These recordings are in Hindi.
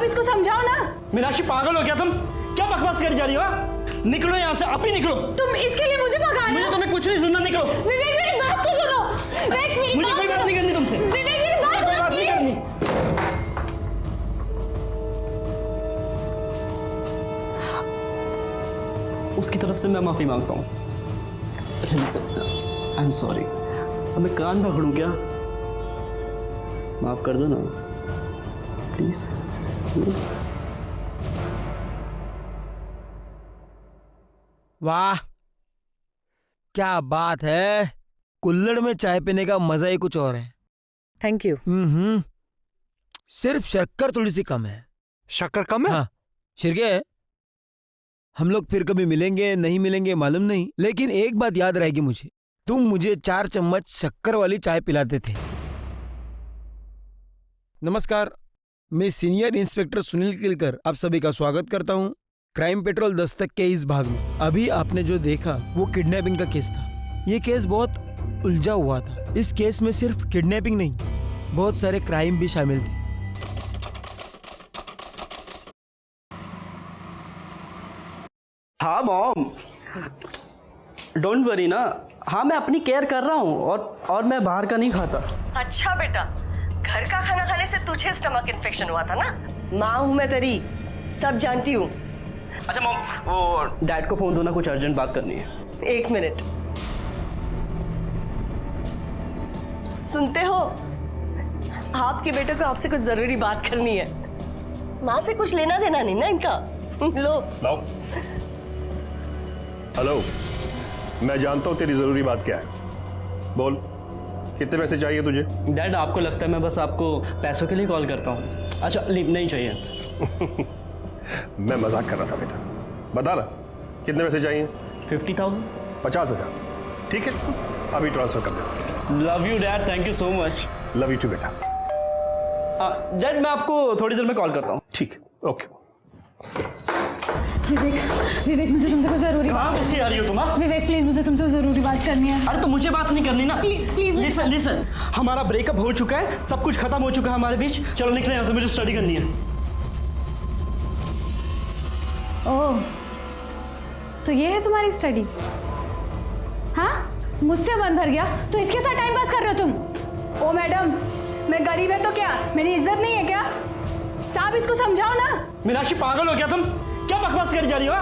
साहब इसको समझाओ ना। मीनाक्षी पागल हो क्या तुम? क्या बकवास कर जा रही हो? निकलो यहाँ से, आप ही निकलो। तुम इसके लिए मुझे भगा रहे हो? तुम्हें कुछ नहीं सुनना, निकलो। विवेक मेरी बात तो सुनो। विवेक मेरी मुझे कोई बात नहीं करनी तुमसे। विवेक मेरी बात कोई बात नहीं करनी। उसकी तरफ से मैं माफी मांगता हूँ। अच्छा लिसन, आई एम सॉरी। अब मैं कान पकड़ूं क्या? माफ कर दो ना प्लीज। वाह क्या बात है, कुल्हड़ में चाय पीने का मजा ही कुछ और है। Thank you. सिर्फ शक्कर थोड़ी सी कम है। शक्कर कम है? हाँ शिर्के, हम लोग फिर कभी मिलेंगे नहीं मिलेंगे मालूम नहीं, लेकिन एक बात याद रहेगी मुझे, तुम मुझे 4 चम्मच शक्कर वाली चाय पिलाते थे। नमस्कार, मैं सीनियर इंस्पेक्टर सुनील किलकर आप सभी का स्वागत करता हूँ क्राइम पेट्रोल दस्तक के इस भाग में। अभी आपने जो देखा वो किडनैपिंग का केस था। ये केस बहुत उलझा हुआ था। इस केस में सिर्फ किडनैपिंग नहीं, बहुत सारे क्राइम भी शामिल थे। हाँ मॉम, डोंट वरी ना। हाँ मैं अपनी केयर कर रहा हूँ और मैं बाहर का नहीं खाता। अच्छा बेटा, घर का खाना खाने से तुझे स्टमक इन्फेक्शन हुआ था ना? माँ हूँ मैं तेरी, सब जानती हूँ। अच्छा मॉम, वो डैड को फोन दो ना, कुछ अर्जेंट बात करनी है। 1 मिनट। सुनते हो? आपके बेटे को आपसे कुछ जरूरी बात करनी है। माँ से कुछ लेना देना नहीं ना इनका। लो लाओ। हेलो, मैं जानता हूँ तेरी जरूरी बात क्या है। बोल, कितने पैसे चाहिए तुझे? डैड आपको लगता है मैं बस आपको पैसों के लिए कॉल करता हूँ? अच्छा लीव नहीं चाहिए। मैं मजाक कर रहा था बेटा। बता ना, कितने पैसे चाहिए? 50,000। 50,000। ठीक है, अभी ट्रांसफर कर दे। Love you dad, thank you so much. Love you too बेटा। डैड मैं आपको थोड़ी देर में कॉल करता हूँ। ठीक है, ओके। विवेक मुझे तुमसे कुछ जरूरी। कहाँ कैसी आ रही हो तुम? विवेक प्लीज मुझे तुमसे जरूरी बात करनी है। अरे तो मुझे बात नहीं करनी ना। प्लीज लिसन, हमारा ब्रेकअप हो चुका है, सब कुछ खत्म हो चुका है हमारे बीच। चलो निकले यहाँ से, मुझे स्टडी करनी है। ओह, तो ये है तुम्हारी स्टडी? हाँ, मुझसे मन भर गया तो इसके साथ टाइम पास कर रहे हो तुम? ओ मैडम, मैं गरीब है तो क्या मेरी इज्जत नहीं है क्या? साहब इसको समझाओ ना। मीनाक्षी पागल हो क्या तुम? क्या बकवास कर जा रही हो?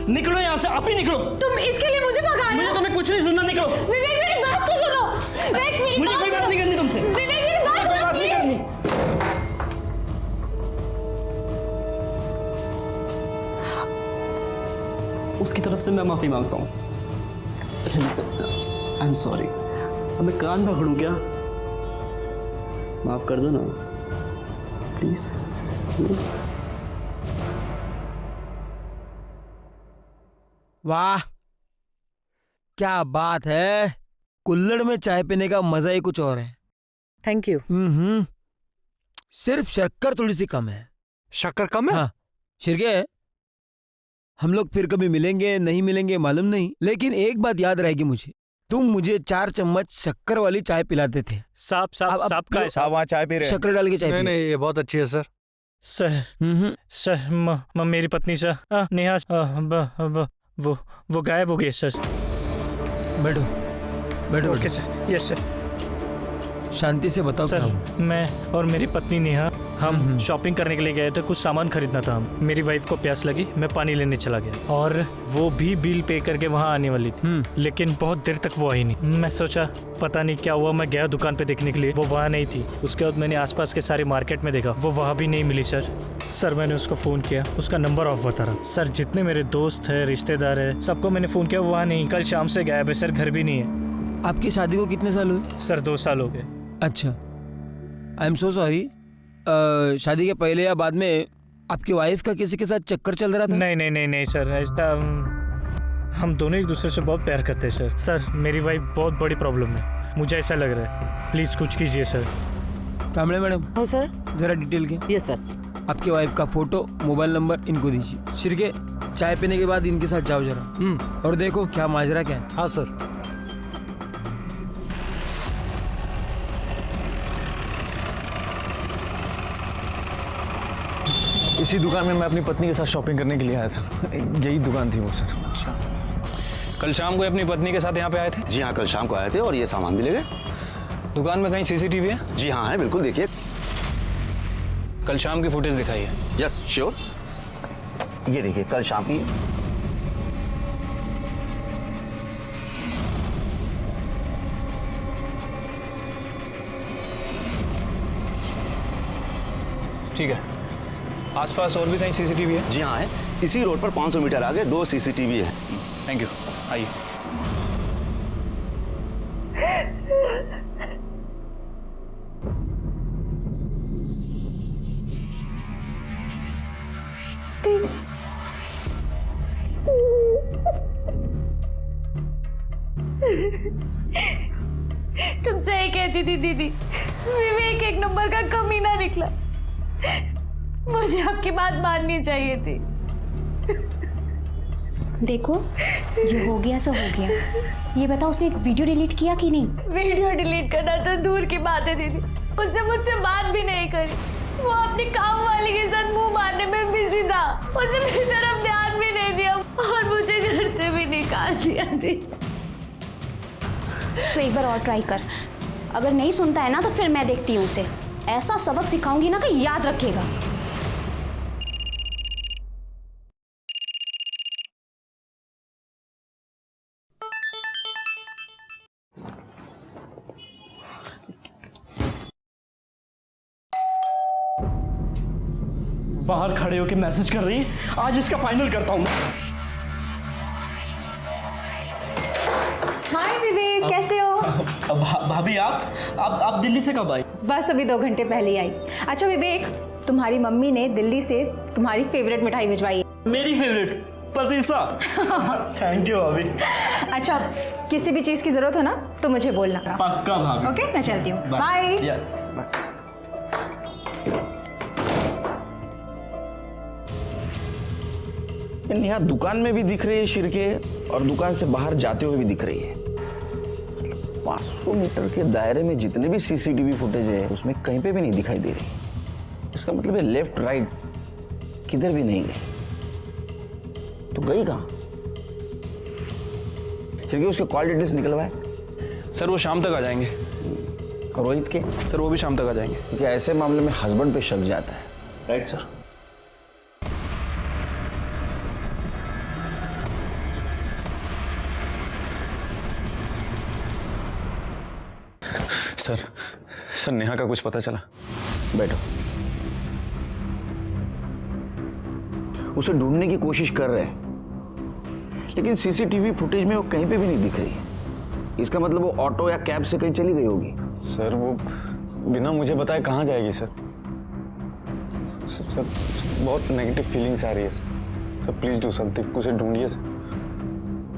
निकलो यहाँ से, आप ही निकलो। तुम इसके लिए मुझे भगा रहे हो? तुम्हें कुछ नहीं सुनना, निकलो। विवेक मेरी बात तो सुनो। विवेक मेरी मुझे कोई बात नहीं करनी तुमसे। विवेक मेरी बात कोई बात नहीं करनी। उसकी तरफ से मैं माफी मांगता हूँ। अच्छा लिसन, आई एम सॉरी। अब मैं कान पकड़ूं क्या? माफ कर दो ना प्लीज। वाह क्या बात है, कुल्हड़ में चाय पीने का मजा ही कुछ और है। Thank you. सिर्फ शक्कर थोड़ी सी कम है। शक्कर कम है? हाँ शिर्के, हम लोग फिर कभी मिलेंगे नहीं मिलेंगे मालूम नहीं, लेकिन एक बात याद रहेगी मुझे, तुम मुझे 4 चम्मच शक्कर वाली चाय पिलाते थे। साहब का है साहब। वहाँ चाय पी रहे हैं। शक्कर डाल के चाय नहीं नहीं, ये बहुत अच्छी है सर। सर मेरी पत्नी सर नेहा वो गायब हो गई सर। बैठो बैठो। Okay sir. Yes sir. शांति से बताओ सर, क्या? मैं और मेरी पत्नी नेहा हम शॉपिंग करने के लिए गए थे, कुछ सामान खरीदना था। मेरी वाइफ को प्यास लगी, मैं पानी लेने चला गया और वो भी बिल पे करके वहाँ आने वाली थी, लेकिन बहुत देर तक वो आई नहीं। मैं सोचा पता नहीं क्या हुआ, मैं गया दुकान पे देखने के लिए, वो वहाँ नहीं थी। उसके बाद मैंने आसपास के सारे मार्केट में देखा, वो वहाँ भी नहीं मिली सर। मैंने उसको फ़ोन किया, उसका नंबर ऑफ बता रहा। सर जितने मेरे दोस्त है रिश्तेदार है सबको मैंने फ़ोन किया, वहाँ नहीं। कल शाम से गायब है सर, घर भी नहीं है। आपकी शादी को कितने साल हुए? सर 2 साल हो गए। अच्छा, आई एम सो सॉरी। शादी के पहले या बाद में आपकी वाइफ का किसी के साथ चक्कर चल रहा था? नहीं सर, ऐसा हम दोनों एक दूसरे से बहुत प्यार करते हैं सर। मेरी वाइफ बहुत बड़ी प्रॉब्लम में, मुझे ऐसा लग रहा है, प्लीज कुछ कीजिए सर। कामड़े मैडम। हाँ सर। जरा डिटेल के। Yes sir. आपकी वाइफ का फोटो, मोबाइल नंबर इनको दीजिए। शिर्के, चाय पीने के बाद इनके साथ जाओ जरा और देखो क्या माजरा क्या है। हाँ सर। इसी दुकान में मैं अपनी पत्नी के साथ शॉपिंग करने के लिए आया था। यही दुकान थी वो सर। अच्छा, कल शाम को अपनी पत्नी के साथ यहाँ पे आए थे? जी हाँ, कल शाम को आए थे और ये सामान भी ले गए। दुकान में कहीं सीसीटीवी है? जी हाँ है, बिल्कुल देखिए। कल शाम की फुटेज दिखाई है। यस श्योर, ये देखिए कल शाम की। ठीक है, आसपास और भी कहीं सीसीटीवी है? जी हाँ है, इसी रोड पर 500 मीटर आगे 2 सीसीटीवी है। थैंक यू, आइए। तुमसे ही कहती थी दीदी, विवेक एक नंबर का कमीना निकला। मुझे आपकी बात माननी चाहिए थी। देखो, जो हो गया सो हो गया। ये बताओ उसने वीडियो डिलीट किया कि नहीं? वीडियो डिलीट करना तो दूर की बात है दीदी, उसने मुझसे बात भी नहीं करी। वो अपनी काम वाली के साथ मुंह मारने में बिजी था। उसने मेरी तरफ ध्यान भी नहीं दिया और मुझे घर से भी निकाल दिया दीदी। तो एक बार और ट्राई कर। अगर नहीं सुनता है ना तो फिर मैं देखती हूँ उसे। ऐसा सबक सिखाऊंगी ना कि याद रखेगा। बाहर खड़े होके मैसेज कर रही है, आज इसका फाइनल करता हूं मैं। हाय विवेक, कैसे हो? भाभी आप दिल्ली से कब आई? बस अभी 2 घंटे पहले ही आई। अच्छा विवेक, तुम्हारी मम्मी ने दिल्ली से तुम्हारी फेवरेट मिठाई भिजवाई है। मेरी फेवरेट पतीसा। थैंक यू भाभी। अच्छा, किसी भी चीज की जरूरत हो ना तो मुझे बोलना। पक्का भाभी। ओके, मैं चलती हूँ। बाय। Yes bye. नेहा दुकान में भी दिख रही है शिरके, और दुकान से बाहर जाते हुए भी दिख रही है। 500 मीटर के दायरे में जितने भी सीसीटीवी फुटेज है उसमें कहीं पे भी नहीं दिखाई दे रही। इसका मतलब है लेफ्ट राइट किधर भी नहीं गई। तो गई कहाँ? शिरके उसके कॉल डिटेल्स निकलवाए। सर वो शाम तक आ जाएंगे। और रोहित के? सर वो भी शाम तक आ जाएंगे। क्योंकि ऐसे मामले में हस्बैंड पे शक जाता है। Right sir. सर नेहा का कुछ पता चला? बैठो। उसे ढूंढने की कोशिश कर रहे हैं, लेकिन सीसीटीवी फुटेज में वो कहीं पे भी नहीं दिख रही है। इसका मतलब वो ऑटो या कैब से कहीं चली गई होगी। सर वो बिना मुझे बताए कहाँ जाएगी सर? सर बहुत नेगेटिव फीलिंग्स आ रही है सर। प्लीज डू समथिंग, उसे ढूंढिए सर।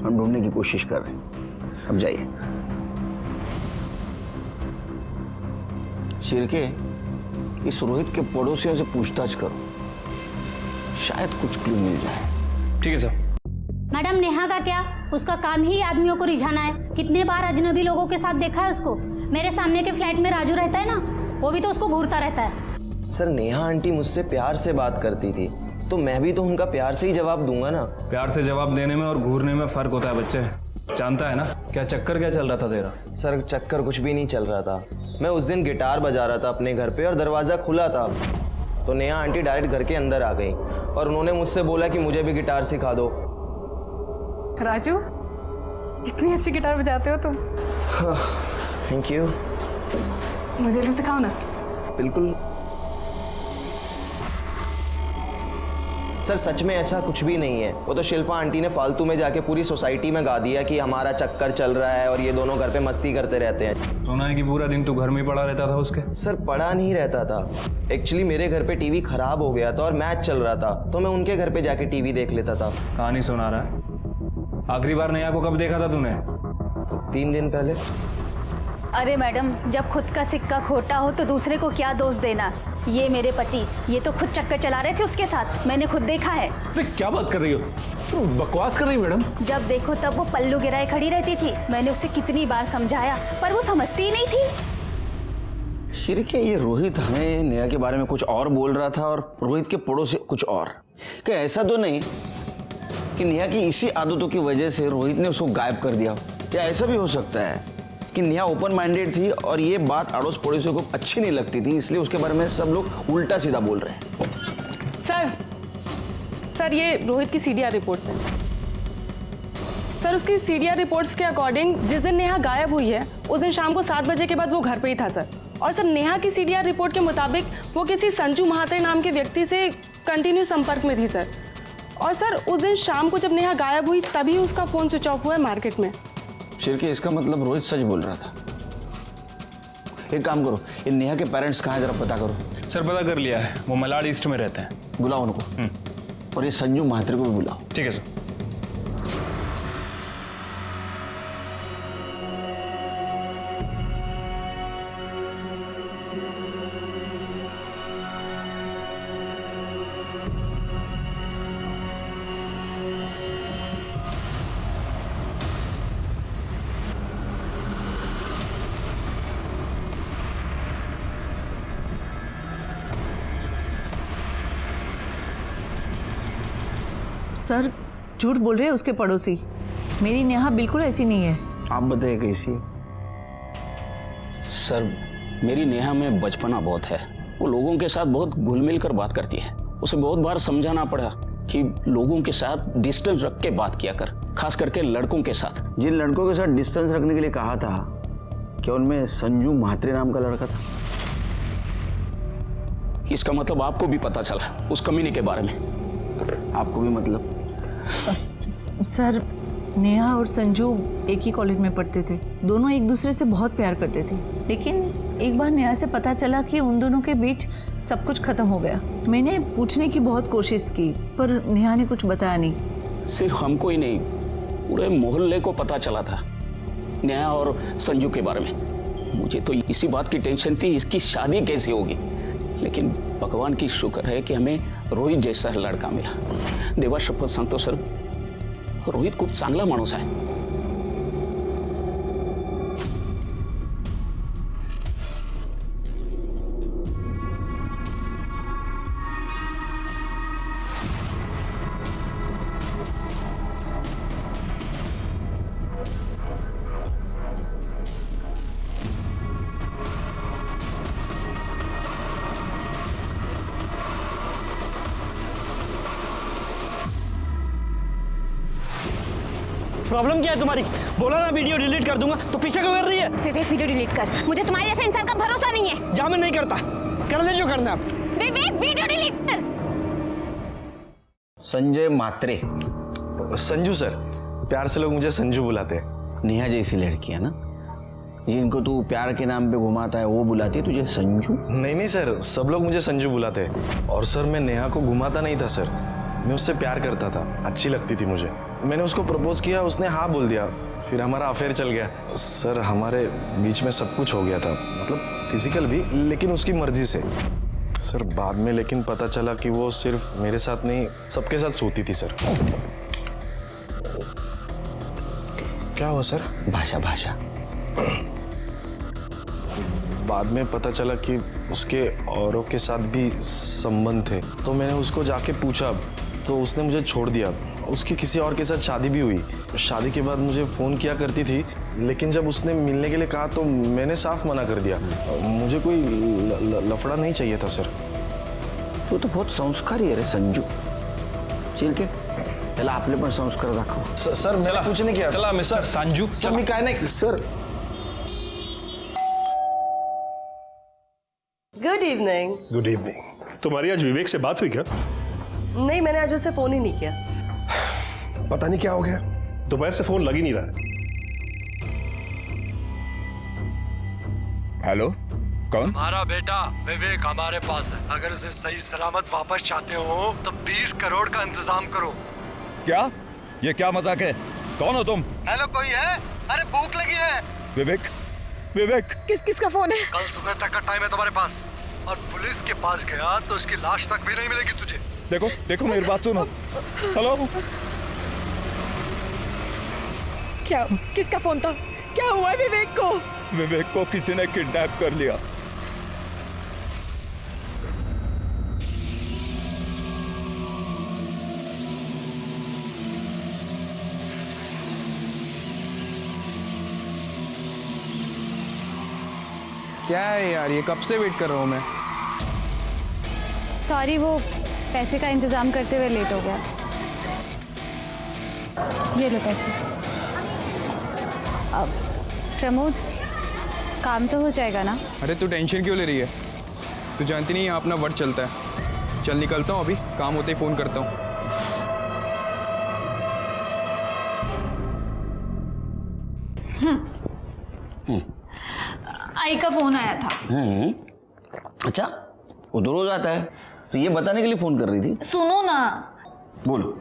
हम ढूंढने की कोशिश कर रहे हैं, अब जाइए। शिरके, इस रोहित के पड़ोसियों से पूछताछ करो, शायद कुछ क्लू मिल जाए। ठीक है सर। मैडम नेहा का क्या? उसका काम ही आदमियों को रिझाना है। कितने बार अजनबी लोगों के साथ देखा है उसको। मेरे सामने के फ्लैट में राजू रहता है ना, वो भी तो उसको घूरता रहता है। सर नेहा आंटी मुझसे प्यार से बात करती थी, तो मैं भी तो उनका प्यार से ही जवाब दूंगा ना। प्यार से जवाब देने में और घूरने में फर्क होता है बच्चे, जानता है ना। क्या चक्कर क्या चल रहा था तेरा? सर चक्कर कुछ भी नहीं चल रहा था। मैं उस दिन गिटार बजा रहा था अपने घर पे और दरवाज़ा खुला था, तो नेहा आंटी डायरेक्ट घर के अंदर आ गई और उन्होंने मुझसे बोला कि मुझे भी गिटार सिखा दो। राजू, इतनी अच्छी गिटार बजाते हो तुम। Thank you. मुझे भी सिखाओ ना। बिल्कुल। सर सच में ऐसा कुछ भी नहीं है। वो तो शिल्पा आंटी ने फालतू में जाके पूरी सोसाइटी में गा दिया कि हमारा चक्कर चल रहा है और ये दोनों घर पे मस्ती करते रहते हैं। सुना है कि पूरा दिन तू घर में पड़ा रहता था उसके? सर पड़ा नहीं रहता था, एक्चुअली मेरे घर पे टीवी खराब हो गया था और मैच चल रहा था, तो मैं उनके घर पे जाके टीवी देख लेता था। कहानी सुना रहा है। आखिरी बार नेहा को कब देखा था तूने? 3 दिन पहले। अरे मैडम, जब खुद का सिक्का खोटा हो तो दूसरे को क्या दोष देना। ये मेरे पति, ये तो खुद चक्कर चला रहे थे उसके साथ, मैंने खुद देखा है। अरे क्या बात कर रही हो? तुम बकवास कर रही हो मैडम। जब देखो तब वो पल्लू गिराए खड़ी रहती थी। मैंने उसे कितनी बार समझाया पर वो समझती ही नहीं थी। शिरके, ये रोहित हमें नेहा के बारे में कुछ और बोल रहा था और रोहित के पड़ोसी कुछ और। क्या ऐसा तो नहीं कि नेहा की इसी आदतों की वजह से रोहित ने उसको गायब कर दिया? क्या ऐसा भी हो सकता है कि नेहा ओपन माइंडेड थी और ये बात अड़ोस पड़ोसियों को अच्छी नहीं लगती थी, इसलिए उसके बारे में सब लोग उल्टा सीधा बोल रहे हैं? सर ये रोहित की सीडीआर रिपोर्ट्स हैं। सर उसकी सीडीआर रिपोर्ट्स के अकॉर्डिंग जिस दिन नेहा गायब हुई है उस दिन शाम को 7 बजे के बाद वो घर पे ही था सर। और सर नेहा की सीडीआर रिपोर्ट के मुताबिक वो किसी संजू महात्रे नाम के व्यक्ति से कंटिन्यू संपर्क में थी सर। और सर उस दिन शाम को जब नेहा गायब हुई तभी उसका फ़ोन स्विच ऑफ हुआ है मार्केट में। शिरके, इसका मतलब रोहित सच बोल रहा था। एक काम करो, इन नेहा के पेरेंट्स कहाँ हैं जरा पता करो। सर पता कर लिया है, वो मलाड ईस्ट में रहते हैं। बुलाओ उनको। और ये संजू महात्रे को भी बुलाओ। ठीक है सर। सर झूठ बोल रहे हैं उसके पड़ोसी। मेरी नेहा बिल्कुल ऐसी नहीं है। आप बताइए कैसी? सर मेरी नेहा में बचपना बहुत है। वो लोगों के साथ बहुत घुल मिल कर बात करती है। उसे बहुत बार समझाना पड़ा कि लोगों के साथ डिस्टेंस रख के बात किया कर, खास करके लड़कों के साथ। जिन लड़कों के साथ डिस्टेंस रखने के लिए कहा था, क्या उनमें संजू महात्रे नाम का लड़का था? इसका मतलब आपको भी पता चला उस कमीने के बारे में? आपको भी मतलब? सर नेहा और संजू एक ही कॉलेज में पढ़ते थे। दोनों एक दूसरे से बहुत प्यार करते थे। लेकिन एक बार नेहा से पता चला कि उन दोनों के बीच सब कुछ खत्म हो गया। मैंने पूछने की बहुत कोशिश की पर नेहा ने कुछ बताया नहीं। सिर्फ हमको ही नहीं, पूरे मोहल्ले को पता चला था नेहा और संजू के बारे में। मुझे तो इसी बात की टेंशन थी, इसकी शादी कैसे होगी। लेकिन भगवान की शुक्र है कि हमें रोहित जैसा लड़का मिला। देवा शपथ सांगतो सर, रोहित खूप चांगला माणूस आहे। प्रॉब्लम क्या है तुम्हारी? बोला ना वीडियो डिलीट कर दूंगा, तो पीछे क्यों कर रही है? विवेक वीडियो डिलीट कर, मुझे तुम्हारे जैसे इंसान का भरोसा नहीं है। जा, मैं नहीं करता, कर ले जो करना। विवेक वीडियो डिलीट कर। संजय मात्रे। संजू सर, प्यार से लोग मुझे संजू बुलाते हैं। नेहा जैसी लड़की है ना, जिनको तू प्यार के नाम पे घुमाता है, वो बुलाती है तुझे संजू? नहीं नहीं सर, सब लोग मुझे संजू बुलाते हैं। और सर मैं नेहा को घुमाता नहीं था सर, मैं उससे प्यार करता था, अच्छी लगती थी मुझे। मैंने उसको प्रपोज किया, उसने हाँ बोल दिया, फिर हमारा अफेयर चल गया। सर हमारे बीच में सब कुछ हो गया था, मतलब फिजिकल भी, लेकिन उसकी मर्जी से। सर बाद में लेकिन पता चला कि वो सिर्फ मेरे साथ नहीं, सबके साथ सोती थी सर। क्या हुआ सर? भाषा भाषा। बाद में पता चला कि उसके औरों के साथ भी संबंध थे, तो मैंने उसको जाके पूछा तो उसने मुझे छोड़ दिया। उसकी किसी और के साथ शादी भी हुई। शादी के बाद मुझे फ़ोन किया करती थी, लेकिन जब उसने मिलने के लिए कहा तो मैंने साफ मना कर दिया। मुझे कोई लफड़ा नहीं चाहिए था सर। तू तो बहुत संस्कारी है रे संजू। चल के त्याला आपले पण संस्कार दाखव। सर मैंने कुछ नहीं किया। चला मिस्टर संजू, सर मी काय नाही sir. Good evening. Good evening. तुम्हारी आज विवेक से बात हुई क्या? नहीं, मैंने आज उसे फोन ही नहीं किया। पता नहीं क्या हो गया, दोपहर से फोन लग ही नहीं रहा है। हेलो, कौन? हमारा बेटा विवेक हमारे पास है। अगर उसे सही सलामत वापस चाहते हो तो 20 करोड़ का इंतजाम करो। क्या? ये क्या मजाक है? कौन हो तुम? हेलो, कोई है? अरे भूख लगी है। विवेक, विवेक। किसका फोन है? कल सुबह तक का टाइम है तुम्हारे पास, और पुलिस के पास गया तो उसकी लाश तक भी नहीं मिलेगी तुझे। देखो देखो मेरी बात सुनो। हेलो, क्या? किसका फोन था? क्या हुआ विवेक को? विवेक को किसी ने किडनैप कर लिया। क्या है यार, ये कब से वेट कर रहा हूँ मैं। सॉरी, वो पैसे का इंतजाम करते हुए लेट हो गया। ये लो पैसे। अब प्रमोद, काम तो हो जाएगा ना? अरे तू टेंशन क्यों ले रही है? तू जानती नहीं यहाँ अपना वर्ड चलता है। चल निकलता हूँ, अभी काम होते ही फ़ोन करता हूँ। आई का फोन आया था। अच्छा, वो तो रोज आता है, तो ये बताने के लिए फोन कर रही थी? सुनो ना। बोलो।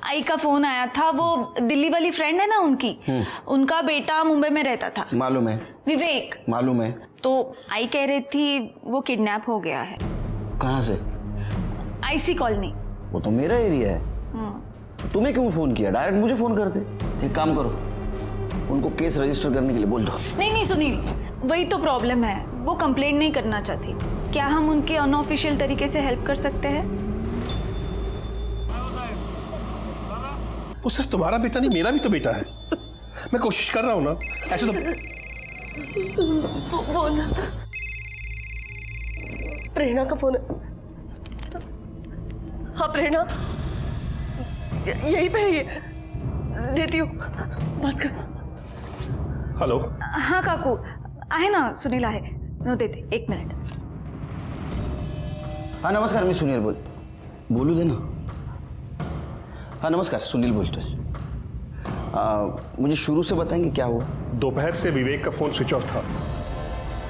आई का फोन आया था, वो दिल्ली वाली फ्रेंड है ना उनकी, उनका बेटा मुंबई में रहता था। मालूम है। विवेक। मालूम है। तो आई कह रही थी वो किडनैप हो गया है। कहाँ से? IC colony. वो तो मेरा एरिया है। तुम्हें क्यों फोन किया? डायरेक्ट मुझे फोन करते। एक काम करो, उनको केस रजिस्टर करने के लिए बोल दो। नहीं सुनील, वही तो प्रॉब्लम है, वो कंप्लेंट नहीं करना चाहती। क्या हम उनके अनऑफिशियल तरीके से हेल्प कर सकते हैं? वो सिर्फ तुम्हारा बेटा नहीं, मेरा भी तो बेटा है। मैं कोशिश कर रहा हूं ना, ऐसे तो। फोन प्रेरणा का फोन है। हाँ प्रेरणा, यहीं पे है ये, देती हूँ, बात कर। हेलो। हाँ काकू, आहे ना, सुनील आहे, नो देते, 1 मिनट। हाँ नमस्कार, मैं सुनील बोलू दे ना। हाँ नमस्कार, सुनील बोलते हैं। मुझे शुरू से बताएंगे क्या हुआ? दोपहर से विवेक का फोन स्विच ऑफ था।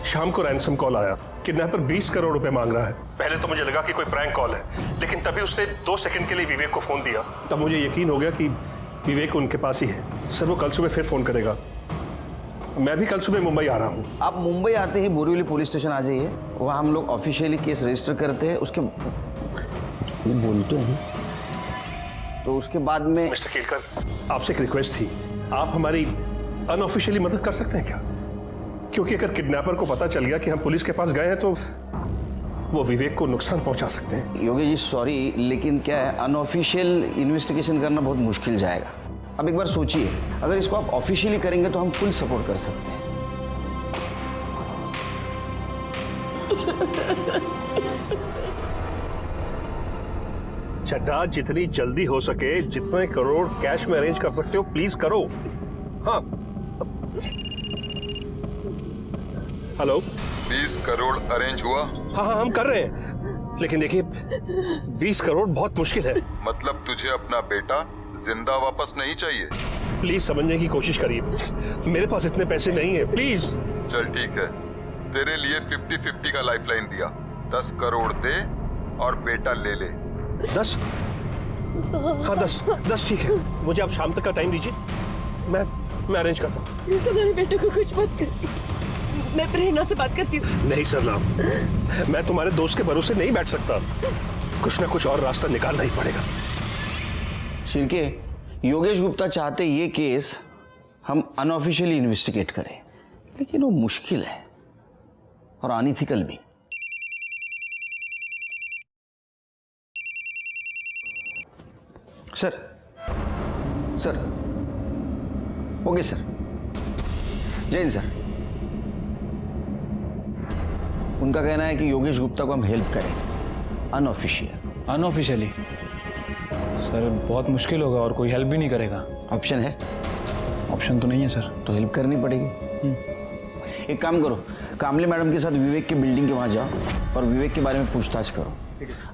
शाम को रैंसम कॉल आया, किडनैपर 20 करोड़ रुपए मांग रहा है। पहले तो मुझे लगा कि कोई प्रैंक कॉल है, लेकिन तभी उसने 2 सेकंड के लिए विवेक को फोन दिया। तब मुझे यकीन हो गया कि विवेक उनके पास ही है। सर वो कल सुबह फिर फोन करेगा। मैं भी कल सुबह मुंबई आ रहा हूँ। आप मुंबई आते ही बोरीवली पुलिस स्टेशन आ जाइए, वहाँ हम लोग ऑफिशियली केस रजिस्टर करते हैं। उसके बोलते हैं तो उसके बाद में। मिस्टर केलकर, आपसे एक रिक्वेस्ट थी, आप हमारी अनऑफिशियली मदद कर सकते हैं क्या? क्योंकि अगर किडनैपर को पता चल गया कि हम पुलिस के पास गए हैं तो वो विवेक को नुकसान पहुंचा सकते हैं। योगेश जी सॉरी, लेकिन क्या है, अनऑफिशियल इन्वेस्टिगेशन करना बहुत मुश्किल जाएगा। अब एक बार सोचिए, अगर इसको आप ऑफिशियली करेंगे तो हम फुल सपोर्ट कर सकते हैं। चड्ढा, जितनी जल्दी हो सके, जितने करोड़ कैश में अरेंज कर सकते हो प्लीज करो। हाँ हेलो। 20 करोड़ अरेंज हुआ? हाँ हम कर रहे हैं, लेकिन देखिए 20 करोड़ बहुत मुश्किल है। मतलब तुझे अपना बेटा जिंदा वापस नहीं चाहिए? प्लीज समझने की कोशिश करिए, मेरे पास इतने पैसे नहीं है, प्लीज। चल ठीक है, तेरे लिए 50-50 का लाइफलाइन दिया। 10 करोड़ दे और बेटा ले ले। 10? हाँ 10 ठीक है। मुझे आप शाम तक का टाइम दीजिए, मैं अरेंज करता हूँ। प्लीज हमारे बेटे को कुछ मत कर, मैं प्रेरणा से बात करती हूँ। नहीं सरला, मैं तुम्हारे दोस्त के भरोसे नहीं बैठ सकता। कुछ ना कुछ और रास्ता निकालना ही पड़ेगा। शिर्के, योगेश गुप्ता चाहते ये केस हम अनऑफिशियली इन्वेस्टिगेट करें, लेकिन वो मुश्किल है और अनइथिकल भी। सर ओके सर, जय हिंद सर। उनका कहना है कि योगेश गुप्ता को हम हेल्प करें अनऑफिशियली। सर बहुत मुश्किल होगा और कोई हेल्प भी नहीं करेगा। ऑप्शन है? ऑप्शन तो नहीं है सर। तो हेल्प करनी पड़ेगी। एक काम करो, कामले मैडम के साथ विवेक की बिल्डिंग के वहां जाओ और विवेक के बारे में पूछताछ करो।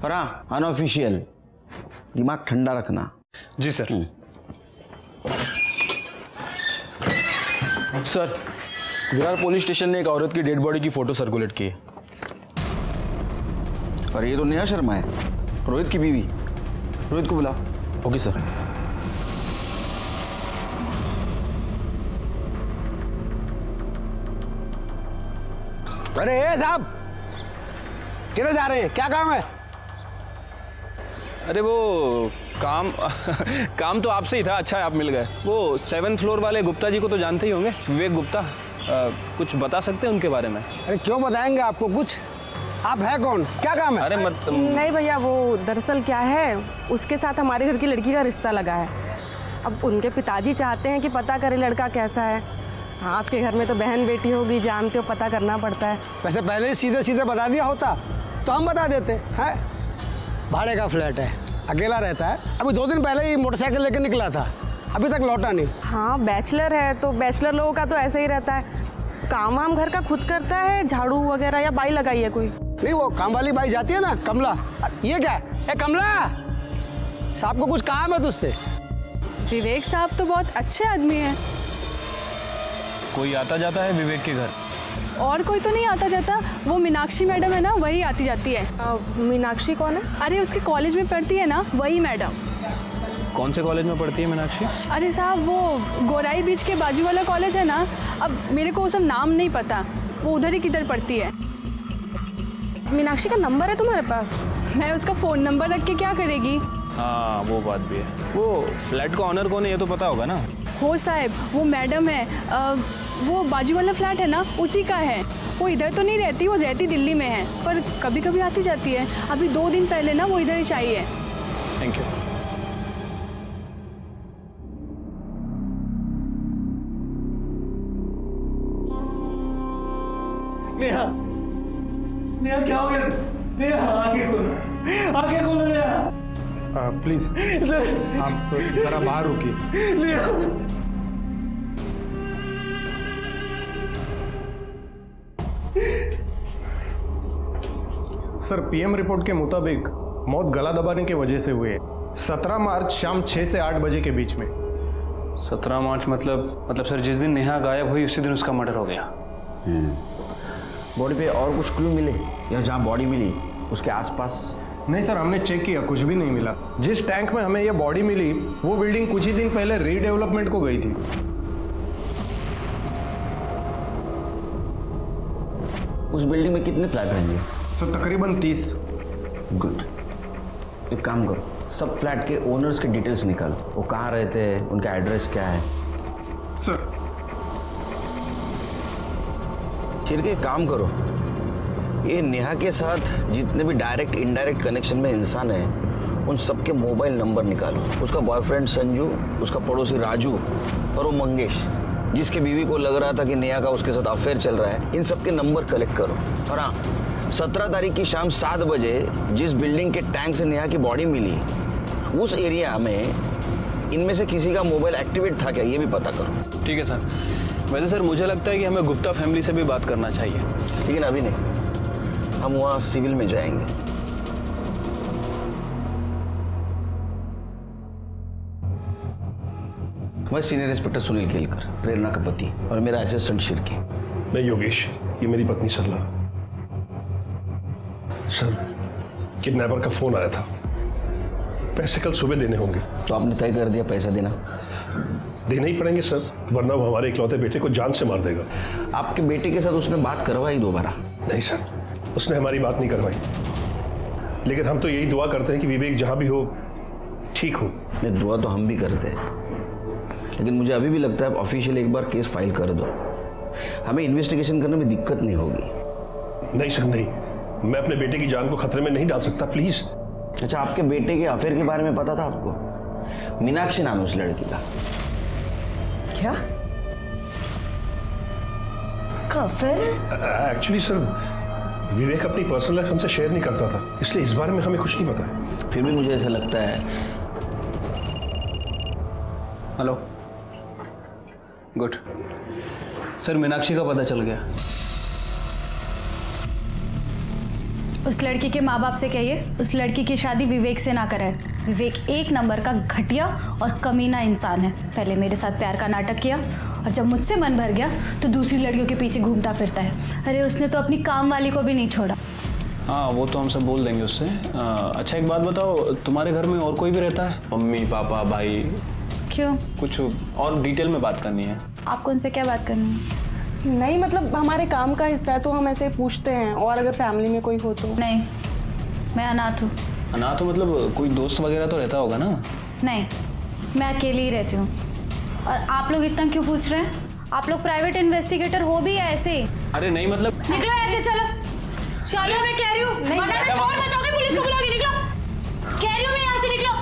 और हाँ, अनऑफिशियल, दिमाग ठंडा रखना। जी sir. Sir, Virar police station ने एक औरत की डेड बॉडी की फोटो सर्कुलेट की है। और ये तो नेहा शर्मा है, रोहित की बीवी। रोहित को बुलाओ। Okay sir. अरे साहब, किधर जा रहे हैं? क्या काम है? अरे वो काम तो आपसे ही था। अच्छा है आप मिल गए। वो 7th फ्लोर वाले गुप्ता जी को तो जानते ही होंगे, विवेक गुप्ता। कुछ बता सकते हैं उनके बारे में? अरे क्यों बताएंगे आपको कुछ? आप है कौन? क्या काम है? अरे नहीं भैया, वो दरअसल क्या है, उसके साथ हमारे घर की लड़की का रिश्ता लगा है। अब उनके पिताजी चाहते हैं कि पता करें लड़का कैसा है। हाँ, आपके घर में तो बहन बेटी होगी, जानते हो, पता करना पड़ता है। वैसे पहले ही सीधे सीधे बता दिया होता तो हम बता देते हैं। भाड़े का फ्लैट है, अकेला रहता है, अभी 2 दिन पहले ही मोटरसाइकिल लेकर निकला था, अभी तक लौटा नहीं। हाँ, बैचलर है तो बैचलर लोगों का तो ऐसे ही रहता है। काम वाम घर का खुद करता है, झाड़ू वगैरह, या बाई लगाई है कोई? नहीं, वो काम वाली बाई जाती है ना, कमला। ये क्या है कमला, साहब को कुछ काम है तुझसे? विवेक साहब तो बहुत अच्छे आदमी हैं। कोई आता जाता है विवेक के घर? और कोई तो नहीं आता जाता, वो मीनाक्षी मैडम है ना, वही आती जाती है। मीनाक्षी कौन है? अरे उसके कॉलेज में पढ़ती है ना, वही मैडम। कौन से कॉलेज में पढ़ती है मीनाक्षी? अरे साहब, वो गोराई बीच के बाजू वाला कॉलेज है ना, अब मेरे को वो सब नाम नहीं पता, वो उधर ही किधर पढ़ती है। मीनाक्षी का नंबर है तुम्हारे पास? मैं उसका फ़ोन नंबर रख के क्या करेगी? हाँ, वो बात भी है। वो फ्लैट का ऑनर कौन है ये तो पता होगा ना? हो साहब, वो मैडम है, वो बाजू वाला फ्लैट है ना, उसी का है। वो इधर तो नहीं रहती, वो रहती दिल्ली में है, पर कभी कभी आती जाती है। अभी 2 दिन पहले ना वो इधर ही चाहिए। Thank you. नेहा, नेहा क्या हो गया? नेहा आगे खोलो नेहा। प्लीज आप जरा बाहर रुकिए। नेहा, सर, पीएम रिपोर्ट के मुताबिक मौत गला दबाने की वजह से हुई है। 17 मार्च शाम 6 से 8 बजे के बीच में। 17 मार्च मतलब सर जिस दिन नेहा गायब हुई उसी दिन उसका मर्डर हो गया। बॉडी पे और कुछ क्लू मिले या जहाँ बॉडी मिली उसके आसपास? नहीं सर, हमने चेक किया, कुछ भी नहीं मिला। जिस टैंक में हमें यह बॉडी मिली वो बिल्डिंग कुछ ही दिन पहले रीडेवलपमेंट को गई थी। उस बिल्डिंग में कितने फ्लैट रहेंगे? सर तकरीबन 30। गुड, एक काम करो, सब फ्लैट के ओनर्स के डिटेल्स निकाल। वो कहाँ रहते हैं, उनका एड्रेस क्या है? सर फिर एक काम करो, ये नेहा के साथ जितने भी डायरेक्ट इनडायरेक्ट कनेक्शन में इंसान हैं उन सबके मोबाइल नंबर निकालो। उसका बॉयफ्रेंड संजू, उसका पड़ोसी राजू और वो मंगेश जिसके बीवी को लग रहा था कि नेहा का उसके साथ अफेयर चल रहा है, इन सबके नंबर कलेक्ट करो। और हाँ, 17 तारीख की शाम 7 बजे जिस बिल्डिंग के टैंक से नेहा की बॉडी मिली उस एरिया में इनमें से किसी का मोबाइल एक्टिवेट था क्या, ये भी पता करो। ठीक है सर। वैसे सर मुझे लगता है कि हमें गुप्ता फैमिली से भी बात करना चाहिए। लेकिन अभी नहीं, हम वहाँ सिविल में जाएंगे। मैं सीनियर इंस्पेक्टर सुनील केलकर, प्रेरणा का पति, और मेरा असिस्टेंट शिर्के। मैं योगेश, ये मेरी पत्नी सरला। सर, किडनैपर का फोन आया था, पैसे कल सुबह देने होंगे। तो आपने तय कर दिया पैसा देना? देना ही पड़ेंगे सर, वरना वो हमारे इकलौते बेटे को जान से मार देगा। आपके बेटे के साथ उसने बात करवाई दोबारा? नहीं सर, उसने हमारी बात नहीं करवाई, लेकिन हम तो यही दुआ करते हैं कि विवेक जहां भी हो ठीक हो। नहीं, दुआ तो हम भी करते हैं, लेकिन मुझे अभी भी लगता है ऑफिशियल एक बार केस फाइल कर दो, हमें इन्वेस्टिगेशन करने में दिक्कत नहीं होगी। नहीं सर नहीं, मैं अपने बेटे की जान को खतरे में नहीं डाल सकता, प्लीज। अच्छा, आपके बेटे के अफेयर के बारे में पता था आपको? मीनाक्षी नाम है उस लड़की का। क्या उसका अफेयर है? एक्चुअली सर, विवेक अपनी पर्सनल लाइफ हमसे शेयर नहीं करता था, इसलिए इस बारे में हमें कुछ नहीं पता है। फिर भी मुझे ऐसा लगता है। हेलो, गुड सर, मीनाक्षी का पता चल गया। उस लड़की के माँ बाप से कहिए उस लड़की की शादी विवेक से ना कराए। विवेक एक नंबर का घटिया और कमीना इंसान है। पहले मेरे साथ प्यार का नाटक किया और जब मुझसे मन भर गया तो दूसरी लड़कियों के पीछे घूमता फिरता है। अरे उसने तो अपनी काम वाली को भी नहीं छोड़ा। हाँ, वो तो हम सब बोल देंगे उससे। अच्छा एक बात बताओ, तुम्हारे घर में और कोई भी रहता है? मम्मी पापा भाई? क्यों? कुछ और डिटेल में बात करनी है। आपको उनसे क्या बात करनी है? नहीं, मतलब हमारे काम का हिस्सा है तो हम ऐसे पूछते हैं, और अगर फैमिली में कोई हो तो। नहीं, मैं अनाथ हूँ। अनाथ हो मतलब कोई दोस्त वगैरह तो रहता होगा ना? नहीं, मैं अकेली ही रहती हूँ। और आप लोग इतना क्यों पूछ रहे हैं? आप लोग प्राइवेट इन्वेस्टिगेटर हो भी या ऐसे ही? अरे नहीं मतलब। निकलो ऐसे, चलो चलो, मैं कह रही हूँ, वरना मैं शोर मचाऊंगी, पुलिस को बुलाऊंगी। निकलो, कह रही हूँ मैं यहाँ से, निकलो।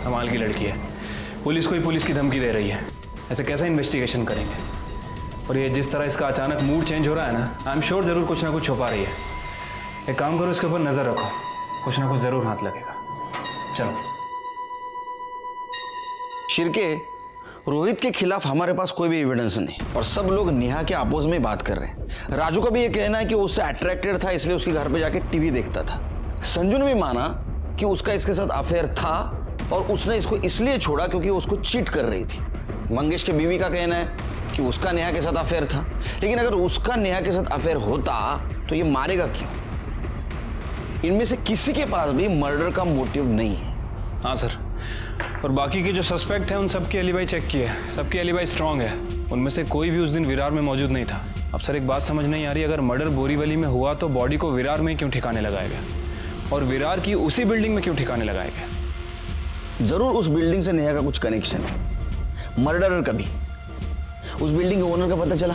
कमाल की लड़की है। पुलिस को ही पुलिस की धमकी दे रही है। ऐसे कैसे इन्वेस्टिगेशन करेंगे? और ये जिस तरह इसका अचानक मूड चेंज हो रहा है ना, आई एम श्योर जरूर कुछ ना कुछ छुपा रही है। एक काम करो, इसके ऊपर नजर रखो, कुछ ना कुछ जरूर हाथ लगेगा। चलो। शिरके, रोहित के खिलाफ हमारे पास कोई भी एविडेंस नहीं और सब लोग नेहा के अपोज में बात कर रहे हैं। राजू का भी ये कहना है कि वो उससे अट्रैक्टेड था, इसलिए उसके घर पे जाके टीवी देखता था। संजू ने भी माना कि उसका इसके साथ अफेयर था और उसने इसको इसलिए छोड़ा क्योंकि वो उसको चीट कर रही थी। मंगेश के बीवी का कहना है कि उसका नेहा के साथ अफेयर था, लेकिन अगर उसका नेहा के साथ अफेयर होता तो ये मारेगा क्यों? इनमें से किसी के पास भी मर्डर का मोटिव नहीं है। हाँ सर, और बाकी के जो सस्पेक्ट हैं उन सबके एलिबाई चेक किए, सबके एलिबाई स्ट्रांग है। उनमें से कोई भी उस दिन विरार में मौजूद नहीं था। अब सर एक बात समझ नहीं आ रही, अगर मर्डर बोरीवली में हुआ तो बॉडी को विरार में क्यों ठिकाने लगाया गया, और विरार की उसी बिल्डिंग में क्यों ठिकाने लगाया गया? जरूर उस बिल्डिंग से नेहा का कुछ कनेक्शन है, मर्डरर का भी। उस बिल्डिंग के ओनर का पता चला?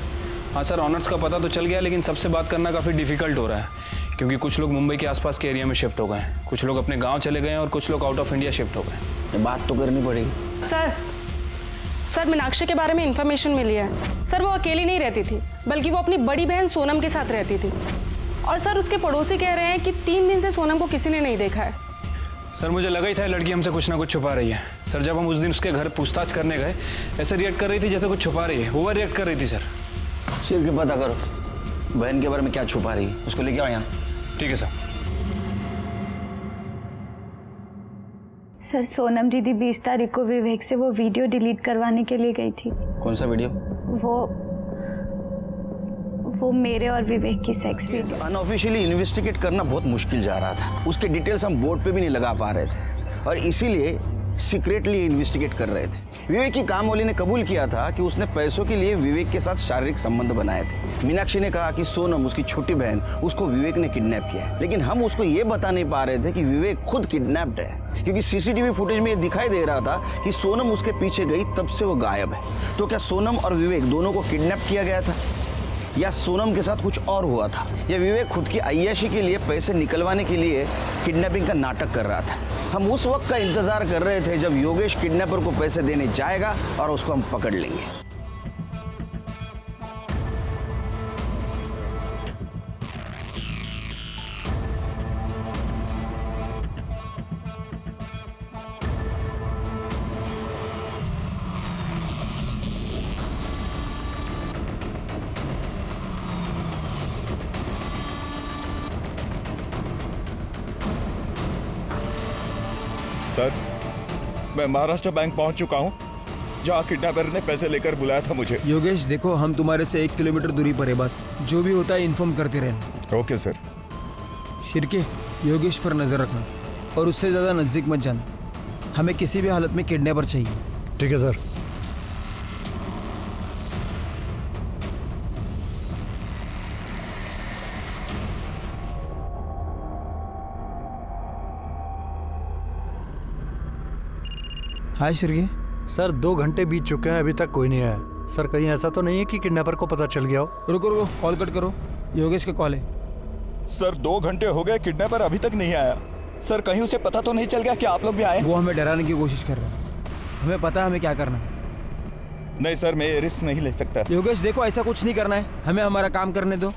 हाँ सर, ऑनर्स का पता तो चल गया, लेकिन सबसे बात करना काफ़ी डिफिकल्ट हो रहा है क्योंकि कुछ लोग मुंबई के आसपास के एरिया में शिफ्ट हो गए हैं, कुछ लोग अपने गांव चले गए हैं और कुछ लोग आउट ऑफ इंडिया शिफ्ट हो गए। बात तो करनी पड़ेगी। सर मीनाक्षी के बारे में इंफॉर्मेशन मिली है। सर वो अकेली नहीं रहती थी, बल्कि वो अपनी बड़ी बहन सोनम के साथ रहती थी। और सर उसके पड़ोसी कह रहे हैं कि 3 दिन से सोनम को किसी ने नहीं देखा है। सर मुझे लगा ही था लड़की हमसे कुछ ना कुछ छुपा रही है। सर जब हम उस दिन उसके घर पूछताछ करने गए, ऐसे रिएक्ट कर रही थी जैसे कुछ छुपा रही है, ओवर रिएक्ट कर रही थी। सर सिर्फ के पता करो बहन के बारे में क्या छुपा रही है, उसको लेके आओ यहाँ। ठीक है सर। सर सोनम दीदी 20 तारीख को विवेक से वो वीडियो डिलीट करवाने के लिए गई थी। कौन सा वीडियो? वो मेरे और विवेक की सेक्स वीडियो। अनऑफिशियली इन्वेस्टिगेट करना बहुत मुश्किल जा रहा था। उसके डिटेल्स हम बोर्ड पे भी नहीं लगा पा रहे थे और इसीलिए सीक्रेटली इन्वेस्टिगेट कर रहे थे। विवेक की कामवाली ने कबूल किया था कि उसने पैसों के लिए विवेक के साथ शारीरिक संबंध बनाए थे। मीनाक्षी ने कहा कि सोनम उसकी छोटी बहन, उसको विवेक ने किडनैप किया है, लेकिन हम उसको ये बता नहीं पा रहे थे कि विवेक खुद किडनैप्ड है, क्योंकि सीसीटीवी फुटेज में ये दिखाई दे रहा था कि सोनम उसके पीछे गई, तब से वो गायब है। तो क्या सोनम और विवेक दोनों को किडनैप किया गया था, या सोनम के साथ कुछ और हुआ था, या विवेक खुद की अय्याशी के लिए पैसे निकलवाने के लिए किडनैपिंग का नाटक कर रहा था? हम उस वक्त का इंतजार कर रहे थे जब योगेश किडनैपर को पैसे देने जाएगा और उसको हम पकड़ लेंगे। सर, मैं महाराष्ट्र बैंक पहुंच चुका हूं, जहां किडनैपर ने पैसे लेकर बुलाया था मुझे। योगेश देखो, हम तुम्हारे से 1 किलोमीटर दूरी पर है, बस जो भी होता है इन्फॉर्म करते रहना। Okay sir. शिरके, योगेश पर नजर रखना और उससे ज्यादा नजदीक मत जाना। हमें किसी भी हालत में किडनैपर चाहिए। ठीक है सर। हाय शिरके। सर 2 घंटे बीत चुके हैं, अभी तक कोई नहीं आया। सर कहीं ऐसा तो नहीं है कि किडनैपर को पता चल गया हो? रुको रुको, कॉल कट करो, योगेश का कॉल है। सर 2 घंटे हो गए, किडनैपर अभी तक नहीं आया। सर कहीं उसे पता तो नहीं चल गया कि आप लोग भी आए? वो हमें डराने की कोशिश कर रहा है, हमें पता है हमें क्या करना है। नहीं सर, मैं ये रिस्क नहीं ले सकता। योगेश देखो, ऐसा कुछ नहीं करना है, हमें हमारा काम करने दो।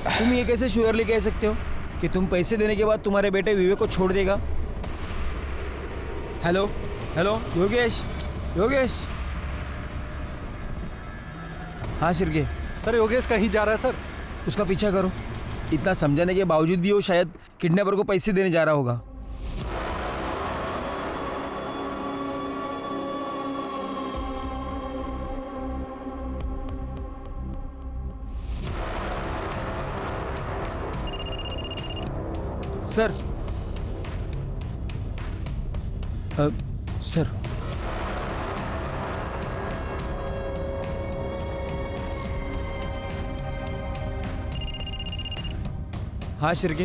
तुम ये कैसे श्योरली कह सकते हो कि तुम पैसे देने के बाद तुम्हारे बेटे विवेक को छोड़ देगा? Hello hello Yogesh, Yogesh. हाँ शिरके। सर योगेश कहीं जा रहा है सर। उसका पीछा करो। इतना समझाने के बावजूद भी वो शायद किडनैपर को पैसे देने जा रहा होगा। सर सर हाँ शिरके।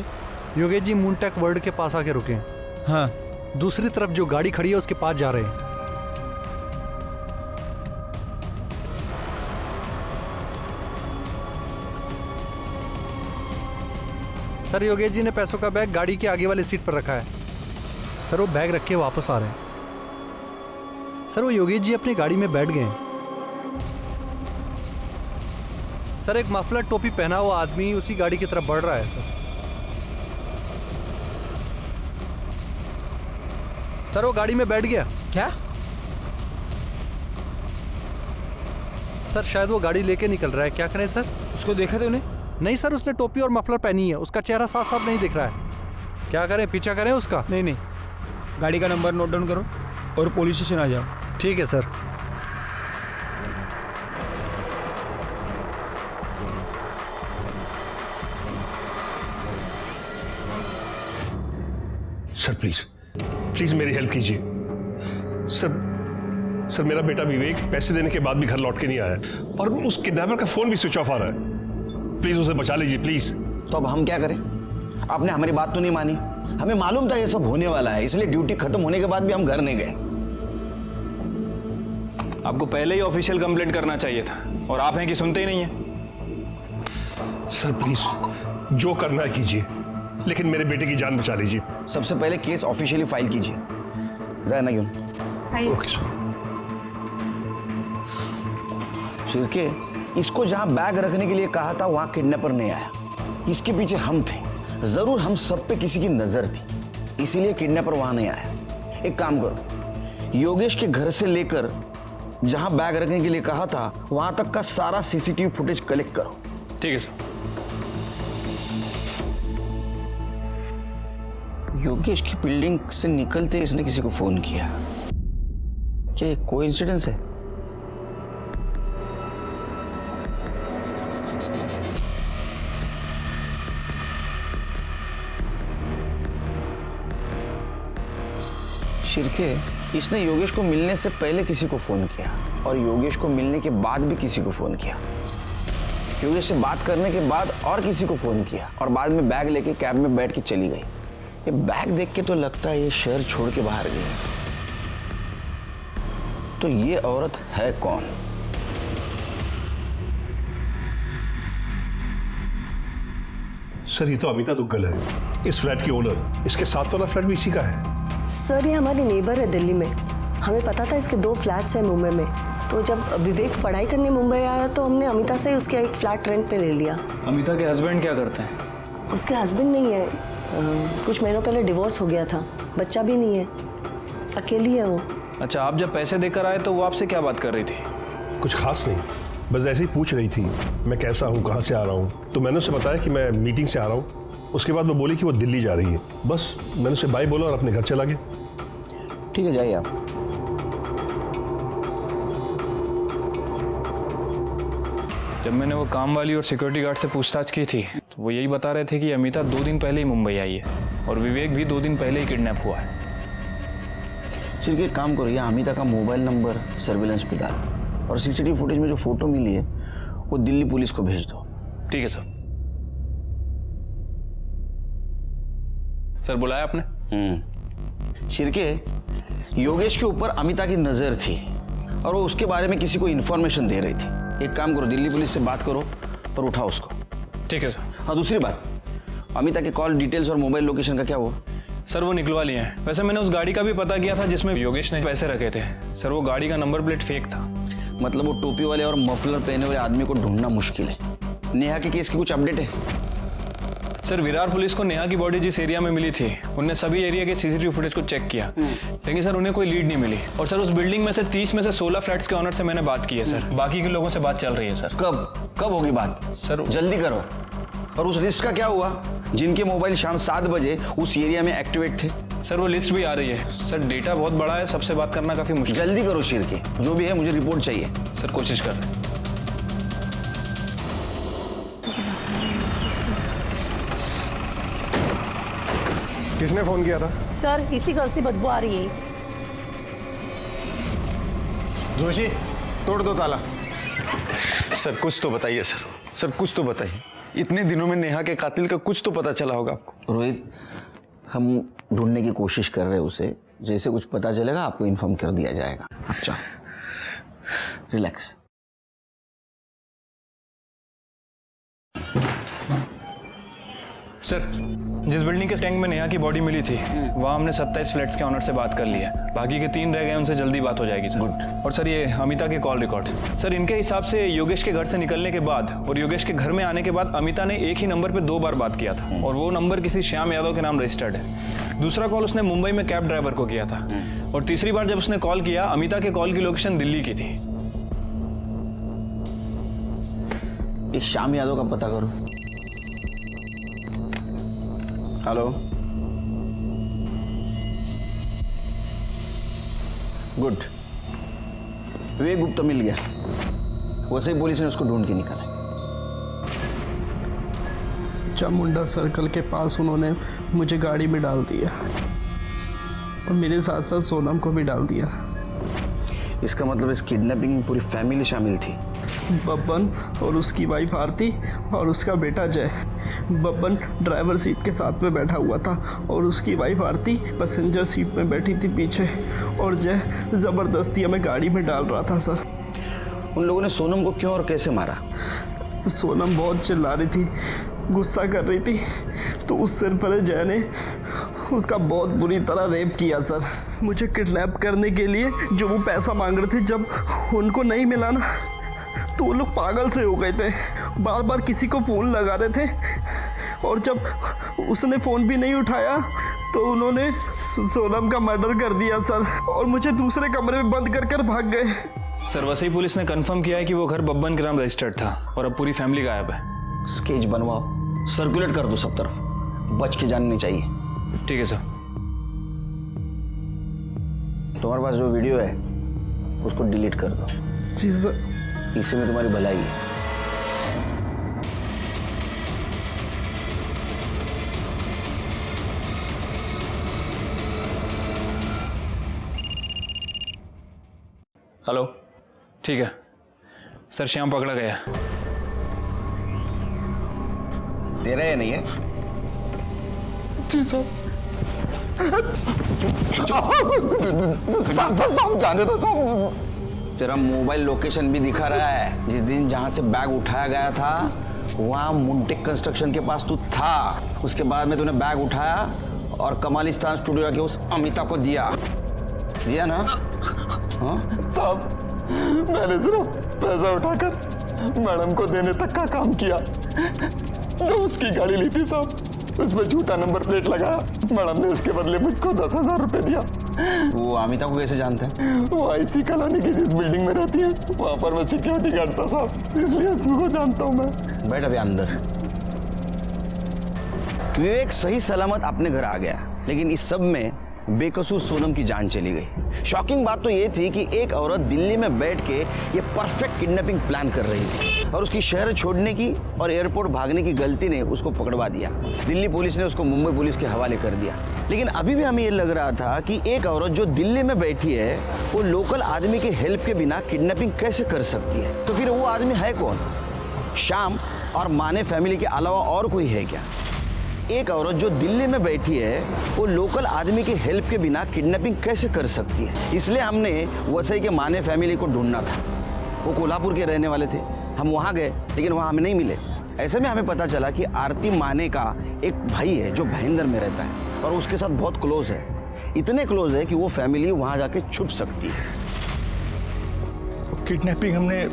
योगेश जी मूनटेक वर्ल्ड के पास आके रुके हैं। हाँ। दूसरी तरफ जो गाड़ी खड़ी है उसके पास जा रहे हैं। सर योगेश जी ने पैसों का बैग गाड़ी के आगे वाली सीट पर रखा है। सर वो बैग रख के वापस आ रहे हैं। सर वो योगेश जी अपनी गाड़ी में बैठ गए हैं। सर एक मफलर टोपी पहना हुआ आदमी उसी गाड़ी की तरफ बढ़ रहा है सर वो गाड़ी में बैठ गया। क्या? सर शायद वो गाड़ी लेके निकल रहा है, क्या करें सर? उसको देखा तूने? नहीं सर, उसने टोपी और मफलर पहनी है, उसका चेहरा साफ साफ नहीं दिख रहा है। क्या करें, पीछा करें उसका? नहीं, गाड़ी का नंबर नोट डाउन करो और पुलिस स्टेशन आ जाओ। ठीक है सर। सर प्लीज प्लीज मेरी हेल्प कीजिए। सर मेरा बेटा विवेक पैसे देने के बाद भी घर लौट के नहीं आया और उस किडनैपर का फोन भी स्विच ऑफ आ रहा है। प्लीज उसे बचा लीजिए प्लीज। तो अब हम क्या करें? आपने हमारी बात तो नहीं मानी। हमें मालूम था ये सब होने वाला है, इसलिए ड्यूटी खत्म होने के बाद भी हम घर नहीं गए। आपको पहले ही ऑफिशियल कंप्लेंट करना चाहिए था और आप हैं कि सुनते ही नहीं है। सर प्लीज जो करना है कीजिए, लेकिन मेरे बेटे की जान बचा लीजिए। सबसे पहले केस ऑफिशियली फाइल कीजिए। जाना क्यों? Okay sir. शिरके, इसको जहां बैग रखने के लिए कहा था वहां किडनैपर नहीं आया। इसके पीछे हम थे। जरूर हम सब पे किसी की नजर थी, इसीलिए किडनैपर वहां नहीं आया। एक काम करो, योगेश के घर से लेकर जहां बैग रखने के लिए कहा था वहां तक का सारा सीसीटीवी फुटेज कलेक्ट करो। ठीक है सर। योगेश की बिल्डिंग से निकलते इसने किसी को फोन किया। क्या कोइंसिडेंस है? शिरके, इसने योगेश को मिलने से पहले किसी को फोन किया और योगेश को मिलने के बाद भी किसी को फोन किया। योगेश से बात करने के बाद और किसी को फोन किया और बाद में बैग लेके कैब में बैठ के चली गई। ये बैग देख के तो लगता है ये शहर छोड़ के बाहर गई। तो ये औरत है कौन? सर ये तो अमिता दुग्गल है, इस फ्लैट की ओनर। इसके साथ वाला फ्लैट भी इसी का है। सर ये हमारी नेबर है दिल्ली में। हमें पता था इसके 2 फ्लैट्स हैं मुंबई में। तो जब विवेक पढ़ाई करने मुंबई आया तो हमने अमिता से उसका एक फ्लैट रेंट पे ले लिया। अमिता के हस्बैंड क्या करते हैं? उसके हस्बैंड नहीं है, कुछ महीनों पहले डिवोर्स हो गया था, बच्चा भी नहीं है, अकेली है वो। अच्छा, आप जब पैसे देकर आए तो वो आपसे क्या बात कर रही थी? कुछ खास नहीं, बस ऐसे ही पूछ रही थी मैं कैसा हूँ, कहाँ से आ रहा हूँ। तो मैंने उसे बताया कि मैं मीटिंग से आ रहा हूँ। उसके बाद वो बोली कि वो दिल्ली जा रही है। बस मैंने उसे बाय बोला और अपने घर चला गया। ठीक है, जाइए आप। जब मैंने वो काम वाली और सिक्योरिटी गार्ड से पूछताछ की थी तो वो यही बता रहे थे कि अमिता 2 दिन पहले ही मुंबई आई है और विवेक भी 2 दिन पहले ही किडनैप हुआ है। चलिए एक काम करो, यहाँ अमिता का मोबाइल नंबर सर्विलेंस पे डालो और सीसीटीवी फुटेज में जो फोटो मिली है वो दिल्ली पुलिस को भेज दो। ठीक है सर। सर बुलाया आपने? शिरके, योगेश के ऊपर अमिता की नजर थी और वो उसके बारे में किसी को इन्फॉर्मेशन दे रही थी। एक काम करो, दिल्ली पुलिस से बात करो और उठाओ उसको। ठीक है सर। हाँ, दूसरी बात, अमिता के कॉल डिटेल्स और मोबाइल लोकेशन का क्या हुआ? सर वो निकलवा लिए हैं। वैसे मैंने उस गाड़ी का भी पता किया था जिसमें योगेश ने पैसे रखे थे। सर वो गाड़ी का नंबर प्लेट फेक था। मतलब वो टोपी वाले और मफलर पहने हुए आदमी को ढूंढना मुश्किल है। नेहा के केस की कुछ अपडेट है? सर विरार पुलिस को नेहा की बॉडी जिस एरिया में मिली थी उनने सभी एरिया के सीसीटीवी फुटेज को चेक किया, लेकिन सर उन्हें कोई लीड नहीं मिली। और सर उस बिल्डिंग में से 30 में से 16 फ्लैट्स के ऑनर से मैंने बात की है सर। बाकी के लोगों से बात चल रही है सर। कब होगी बात? सर जल्दी करो। और उस लिस्ट का क्या हुआ जिनके मोबाइल शाम 7 बजे उस एरिया में एक्टिवेट थे? सर वो लिस्ट भी आ रही है। सर डेटा बहुत बड़ा है, सबसे बात करना काफी मुश्किल। जल्दी करो शिर के, जो भी है मुझे रिपोर्ट चाहिए। सर कोशिश कर रहे हैं। किसने फोन किया था? सर इसी घर से बदबू आ रही है। जोशी, तोड़ दो ताला। सर कुछ तो बताइए सर कुछ तो बताइए। इतने दिनों में नेहा के कातिल का कुछ तो पता चला होगा आपको। रोहित, हम ढूंढने की कोशिश कर रहे हैं उसे। जैसे कुछ पता चलेगा आपको इन्फॉर्म कर दिया जाएगा। अच्छा, रिलैक्स। सर, जिस बिल्डिंग के टैंक में नेहा की बॉडी मिली थी वहाँ हमने 27 फ्लैट्स के ऑनर से बात कर ली है। बाकी के 3 रह गए, उनसे जल्दी बात हो जाएगी सर। और सर, ये अमिता के कॉल रिकॉर्ड, सर इनके हिसाब से योगेश के घर से निकलने के बाद और योगेश के घर में आने के बाद अमिता ने एक ही नंबर पे 2 बार बात किया था और वो नंबर किसी श्याम यादव के नाम रजिस्टर्ड है। दूसरा कॉल उसने मुंबई में कैब ड्राइवर को किया था और तीसरी बार जब उसने कॉल किया, अमिता के कॉल की लोकेशन दिल्ली की थी। इस श्याम यादव का पता करो। Hello, good. विवेक गुप्ता मिल गया। वैसे ही पुलिस ने उसको ढूंढ के निकाला। चामुंडा सर्कल के पास उन्होंने मुझे गाड़ी में डाल दिया और मेरे साथ साथ सोनम को भी डाल दिया। इसका मतलब इस किडनैपिंग में पूरी फैमिली शामिल थी। बब्बन और उसकी वाइफ आरती और उसका बेटा जय। बब्बन ड्राइवर सीट के साथ में बैठा हुआ था और उसकी वाइफ आरती पैसेंजर सीट में बैठी थी पीछे, और जय ज़बरदस्ती हमें गाड़ी में डाल रहा था सर। उन लोगों ने सोनम को क्यों और कैसे मारा? सोनम बहुत चिल्ला रही थी, गुस्सा कर रही थी, तो उस सिर पर जय ने उसका बहुत बुरी तरह रेप किया सर। मुझे किडनैप करने के लिए जो वो पैसा मांग रहे थे, जब उनको नहीं मिला ना तो वो लोग पागल से हो गए थे। बार बार किसी को फ़ोन लगा रहे थे और जब उसने फ़ोन भी नहीं उठाया तो उन्होंने सोनम का मर्डर कर दिया सर, और मुझे दूसरे कमरे में बंद कर कर भाग गए। सर, वसई पुलिस ने कंफर्म किया है कि वो घर बब्बन के नाम रजिस्टर्ड था और अब पूरी फैमिली गायब है। स्केच बनवाओ, सर्कुलेट कर दो सब तरफ, बच के जाने नहीं चाहिए। ठीक है सर। तुम्हारे पास जो वीडियो है उसको डिलीट कर दो। जी सर। इससे में तुम्हारी भलाई है। हेलो, ठीक है सर, श्याम पकड़ा गया। तेरा या नहीं है? जी सर। जाने दो साहब। तेरा मोबाइल लोकेशन भी दिखा रहा है। जिस दिन जहां से बैग उठाया गया था वहां मुंटेक कंस्ट्रक्शन के पास तू था। उसके बाद में तूने बैग उठाया और कमालिस्तान स्टूडियो के उस अमिता को दिया ना? हाँ साहब, मैंने सिर्फ पैसा उठाकर मैडम को देने तक का काम किया। जो उसकी गाड़ी ली थी साहब, उसमें झूठा नंबर प्लेट लगाया। मैडम ने उसके बदले मुझको 10,000 रुपए दिया। वो अमिता को कैसे जानते हैं? वो आईसी कॉलोनी की जिस बिल्डिंग में रहती है वहां पर मैं सिक्योरिटी गार्ड था साहब, इसलिए उसको जानता हूँ मैं। बैठ अभी अंदर। विवेक सही सलामत अपने घर आ गया, लेकिन इस सब में बेकसूर सोनम की जान चली गई। शॉकिंग बात तो ये थी कि एक औरत दिल्ली में बैठ के ये परफेक्ट किडनैपिंग प्लान कर रही थी और उसकी शहर छोड़ने की और एयरपोर्ट भागने की गलती ने उसको पकड़वा दिया। दिल्ली पुलिस ने उसको मुंबई पुलिस के हवाले कर दिया। लेकिन अभी भी हमें ये लग रहा था कि एक औरत जो दिल्ली में बैठी है वो लोकल आदमी की हेल्प के बिना किडनैपिंग कैसे कर सकती है? तो फिर वो आदमी है कौन? श्याम और माने फैमिली के अलावा और कोई है क्या? एक औरत जो दिल्ली में बैठी है वो लोकल आदमी की हेल्प के बिना किडनैपिंग कैसे कर सकती है? इसलिए हमने वसई के माने फैमिली को ढूंढना था। वो कोल्हापुर के रहने वाले थे। हम वहाँ गए लेकिन वहाँ हमें नहीं मिले। ऐसे में हमें पता चला कि आरती माने का एक भाई है जो भाईंदर में रहता है और उसके साथ बहुत क्लोज है। इतने क्लोज है कि वो फैमिली वहाँ जाके छुप सकती है। किडनैपिंग हमने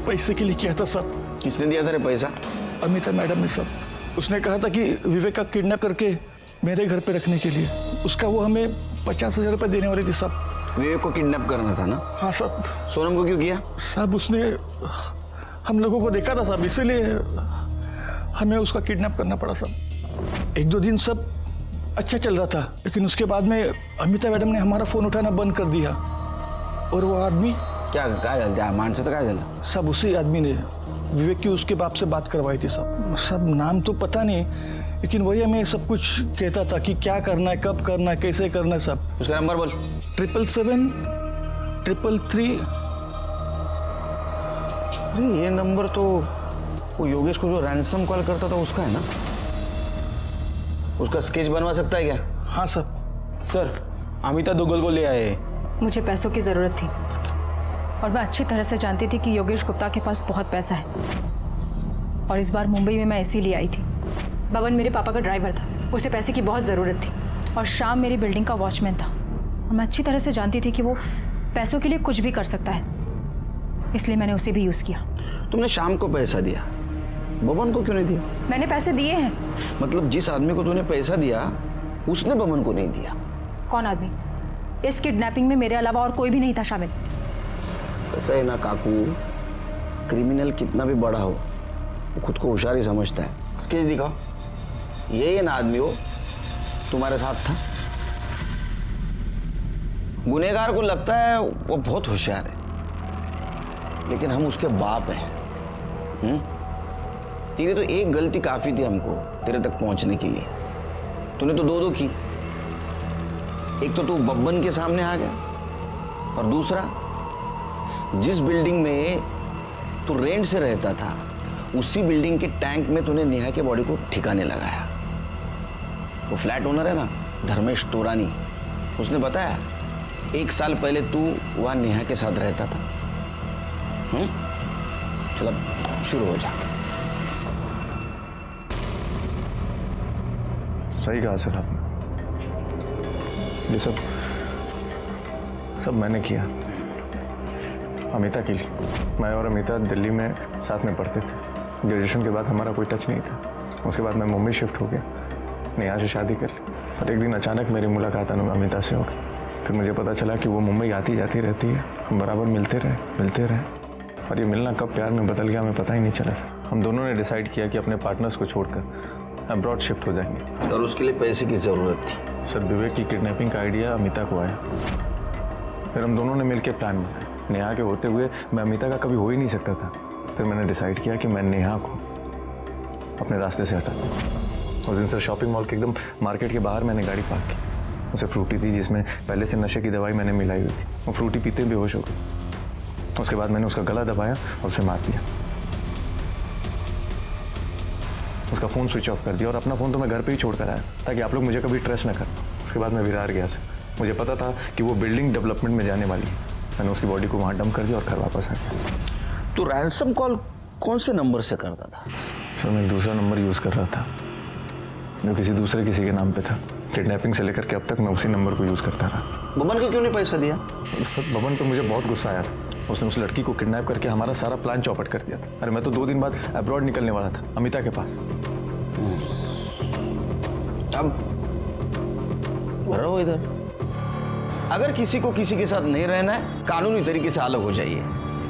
पैसे के लिए किया था सब। किसने दिया था रे पैसा? अमिता मैडम ने सब। उसने कहा था कि विवेक का किडनैप करके मेरे घर पे रखने के लिए उसका वो हमें 50,000 रुपए देने वाली थी साहब। विवेक को किडनैप करना था ना? हाँ साहब। सोनम को क्यों किया? साहब उसने हम लोगों को देखा था साहब, इसीलिए हमें उसका किडनैप करना पड़ा साहब। 1-2 दिन सब अच्छा चल रहा था, लेकिन उसके बाद में अमिता मैडम ने हमारा फोन उठाना बंद कर दिया और वो आदमी क्या मानसिक क्या झाला? सब उसी आदमी ने विवेक की उसके बाप से बात करवाई थी सब। सब नाम तो पता नहीं, लेकिन वही हमें सब कुछ कहता था कि क्या करना है, कब करना है, कैसे करना है सब। उसका नंबर बोल। 777-333। अरे ये नंबर तो वो योगेश को जो रैंसम कॉल करता था उसका है ना? उसका स्केच बनवा सकता है क्या? हाँ सर, अमिता दुग्गल को ले आए। मुझे पैसों की ज़रूरत थी और मैं अच्छी तरह से जानती थी कि योगेश गुप्ता के पास बहुत पैसा है और इस बार मुंबई में मैं इसीलिए आई थी। बबन मेरे पापा का ड्राइवर था, उसे पैसे की बहुत ज़रूरत थी, और शाम मेरी बिल्डिंग का वॉचमैन था। और मैं अच्छी तरह से जानती थी कि वो पैसों के लिए कुछ भी कर सकता है, इसलिए मैंने उसे भी यूज़ किया। तुमने शाम को पैसा दिया, बबन को क्यों नहीं दिया? मैंने पैसे दिए हैं। मतलब जिस आदमी को तूने पैसा दिया उसने बबन को नहीं दिया? कौन आदमी? इस किडनैपिंग में मेरे अलावा और कोई भी नहीं था शामिल। ऐसा है ना काकू, क्रिमिनल कितना भी बड़ा हो वो खुद को होशियार ही समझता है। स्केच दिखाओ, ये ना आदमी हो तुम्हारे साथ था। गुनहगार को लगता है वो बहुत होशियार है, लेकिन हम उसके बाप हैं। तेरी तो एक गलती काफी थी हमको तेरे तक पहुंचने के लिए, तूने तो दो की। एक तो तू बब्बन के सामने आ गया, और दूसरा जिस बिल्डिंग में तू रेंट से रहता था उसी बिल्डिंग के टैंक में तूने नेहा के बॉडी को ठिकाने लगाया। वो फ्लैट ओनर है ना धर्मेश तोरानी, उसने बताया 1 साल पहले तू वहां नेहा के साथ रहता था। चलो शुरू हो जा। सही कहा सर आपने, ये सब मैंने किया अमिता के लिए। मैं और अमिता दिल्ली में साथ में पढ़ते थे। ग्रेजुएशन के बाद हमारा कोई टच नहीं था। उसके बाद मैं मुंबई शिफ्ट हो गया, नेहा से शादी कर ली, और एक दिन अचानक मेरी मुलाकात अमिता से हो गई। फिर मुझे पता चला कि वो मुंबई आती जाती रहती है, हम बराबर मिलते रहे, और ये मिलना कब प्यार में बदल गया हमें पता ही नहीं चला सर। हम दोनों ने डिसाइड किया कि अपने पार्टनर्स को छोड़कर अब्रॉड शिफ्ट हो जाएंगे। और उसके लिए पैसे की ज़रूरत थी। सर विवेक की किडनैपिंग का आइडिया अमिता को आया, फिर हम दोनों ने मिलकर प्लान बनाया। नेहा के होते हुए मैं अमिता का कभी हो ही नहीं सकता था। फिर मैंने डिसाइड किया कि मैं नेहा को अपने रास्ते से हटा दूँ। उस दिन सर शॉपिंग मॉल के एकदम मार्केट के बाहर मैंने गाड़ी पार्क की। उसे फ्रूटी थी जिसमें पहले से नशे की दवाई मैंने मिलाई हुई थी। वो फ्रूटी पीते बेहोश हो गई। उसके बाद मैंने उसका गला दबाया और उसे मार दिया। उसका फ़ोन स्विच ऑफ कर दिया, और अपना फ़ोन तो मैं घर पे ही छोड़ कर आया ताकि आप लोग मुझे कभी ट्रेस ना करें। उसके बाद मैं विरार गया सर। मुझे पता था कि वो बिल्डिंग डेवलपमेंट में जाने वाली है। मैंने उसकी बॉडी को वहाँ डंप कर दिया और घर वापस आ गया। तो रैंसम कॉल कौन से नंबर से करता था? सर मैं दूसरा नंबर यूज़ कर रहा था जो किसी के नाम पे था। किडनैपिंग से लेकर के अब तक मैं उसी नंबर को यूज़ करता रहा। बबन को क्यों नहीं पैसा दिया? सर बबन पे मुझे बहुत गुस्सा आया था। उसने उस लड़की को किडनैप करके हमारा सारा प्लान चौपट कर दिया था। अरे मैं तो 2 दिन बाद अब्रॉड निकलने वाला था अमिता के पास। अब रहो इधर। अगर किसी को किसी के साथ नहीं रहना है, कानूनी तरीके से अलग हो जाइए,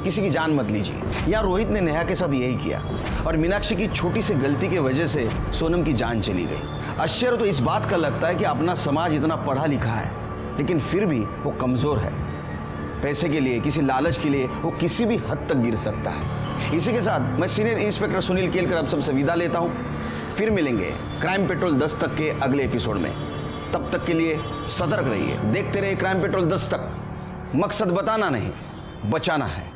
किसी की जान मत लीजिए। यहाँ रोहित ने नेहा के साथ यही किया, और मीनाक्षी की छोटी सी गलती की वजह से सोनम की जान चली गई। आश्चर्य तो इस बात का लगता है कि अपना समाज इतना पढ़ा लिखा है, लेकिन फिर भी वो कमजोर है। पैसे के लिए, किसी लालच के लिए वो किसी भी हद तक गिर सकता है। इसी के साथ मैं सीनियर इंस्पेक्टर सुनील केलकर आप सबसे विदा लेता हूँ। फिर मिलेंगे क्राइम पेट्रोल दस्तक के अगले एपिसोड में। तब तक के लिए सतर्क रहिए, देखते रहिए क्राइम पेट्रोल दस्तक। मकसद बताना नहीं, बचाना है।